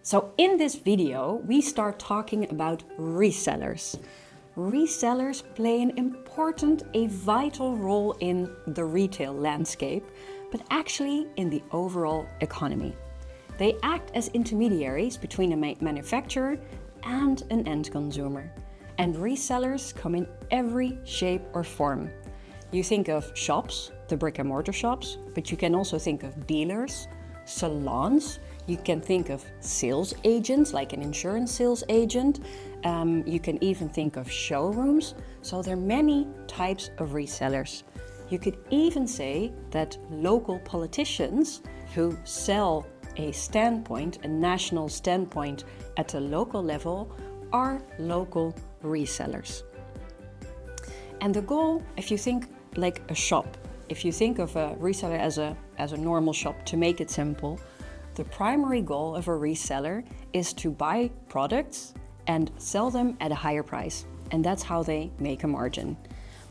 So in this video, we start talking about resellers. Resellers play an important, a vital role in the retail landscape, but actually in the overall economy. They act as intermediaries between a manufacturer and an end consumer. And resellers come in every shape or form. You think of shops, the brick and mortar shops, but you can also think of dealers, salons. You can think of sales agents, like an insurance sales agent. You can even think of showrooms. So there are many types of resellers. You could even say that local politicians who sell a standpoint, a national standpoint at a local level, are local resellers. And the goal, if you think like a shop, if you think of a reseller as a normal shop, to make it simple, the primary goal of a reseller is to buy products and sell them at a higher price. And that's how they make a margin.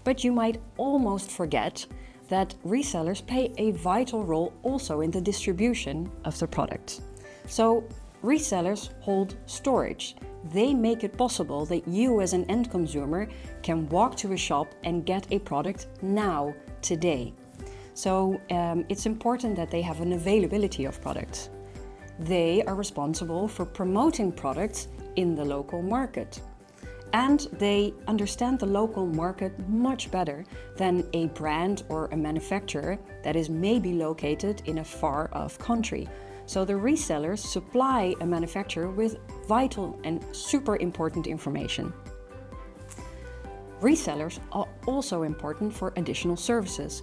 But you might almost forget that resellers play a vital role also in the distribution of the product. So resellers hold storage. They make it possible that you as an end consumer can walk to a shop and get a product now, today. So it's important that they have an availability of products. They are responsible for promoting products in the local market. And they understand the local market much better than a brand or a manufacturer that is maybe located in a far-off country. So the resellers supply a manufacturer with vital and super important information. Resellers are also important for additional services.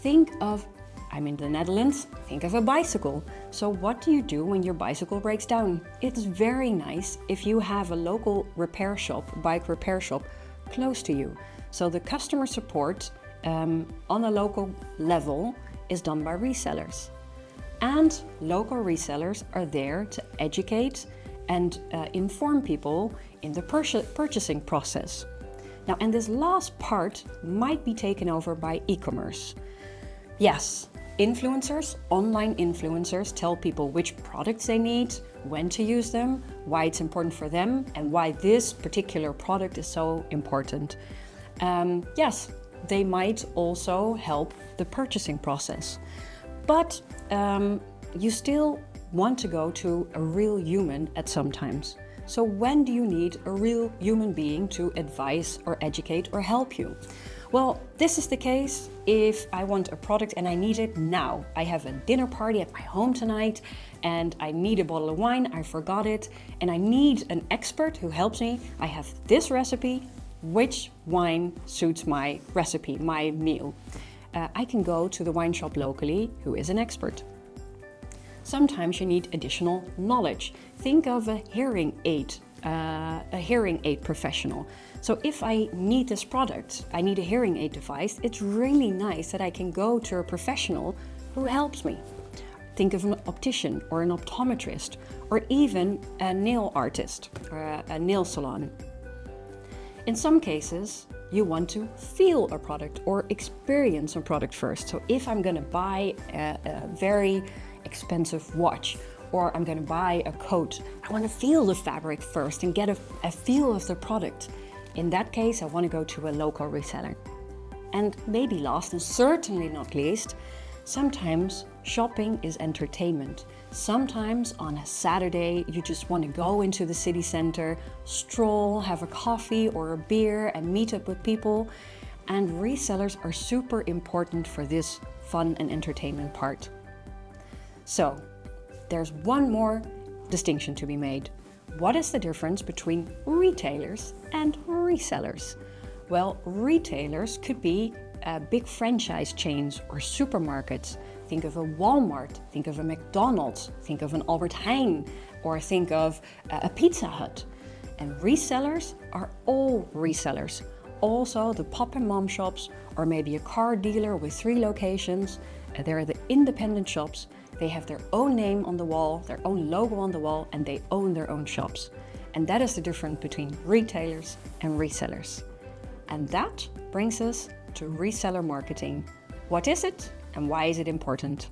Think of, I'm in the Netherlands, think of a bicycle. So what do you do when your bicycle breaks down? It's very nice if you have a local repair shop, bike repair shop, close to you. So the customer support on a local level is done by resellers. And local resellers are there to educate and inform people in the purchasing process. Now, and this last part might be taken over by e-commerce. Yes, influencers, online influencers tell people which products they need, when to use them, why it's important for them, and why this particular product is so important. Yes, they might also help the purchasing process. But you still want to go to a real human at some times. So when do you need a real human being to advise or educate or help you? Well, this is the case if I want a product and I need it now. I have a dinner party at my home tonight and I need a bottle of wine, I forgot it, and I need an expert who helps me. I have this recipe, which wine suits my recipe, my meal? I can go to the wine shop locally who is an expert. Sometimes you need additional knowledge. Think of a hearing aid professional. So if I need this product, I need a hearing aid device, it's really nice that I can go to a professional who helps me. Think of an optician or an optometrist, or even a nail artist or a nail salon. In some cases, you want to feel a product or experience a product first. So if I'm going to buy a very expensive watch, or I'm going to buy a coat, I want to feel the fabric first and get a feel of the product. In that case, I want to go to a local reseller. And maybe last and certainly not least, sometimes shopping is entertainment. Sometimes on a Saturday, you just want to go into the city center, stroll, have a coffee or a beer and meet up with people. And resellers are super important for this fun and entertainment part. So, there's one more distinction to be made. What is the difference between retailers and resellers? Well, retailers could be big franchise chains or supermarkets. Think of a Walmart, think of a McDonald's, think of an Albert Heijn, or think of a Pizza Hut. And resellers are all resellers. Also the pop and mom shops, or maybe a car dealer with 3 locations. They're the independent shops. They have their own name on the wall, their own logo on the wall, and they own their own shops. And that is the difference between retailers and resellers. And that brings us to reseller marketing. What is it and why is it important?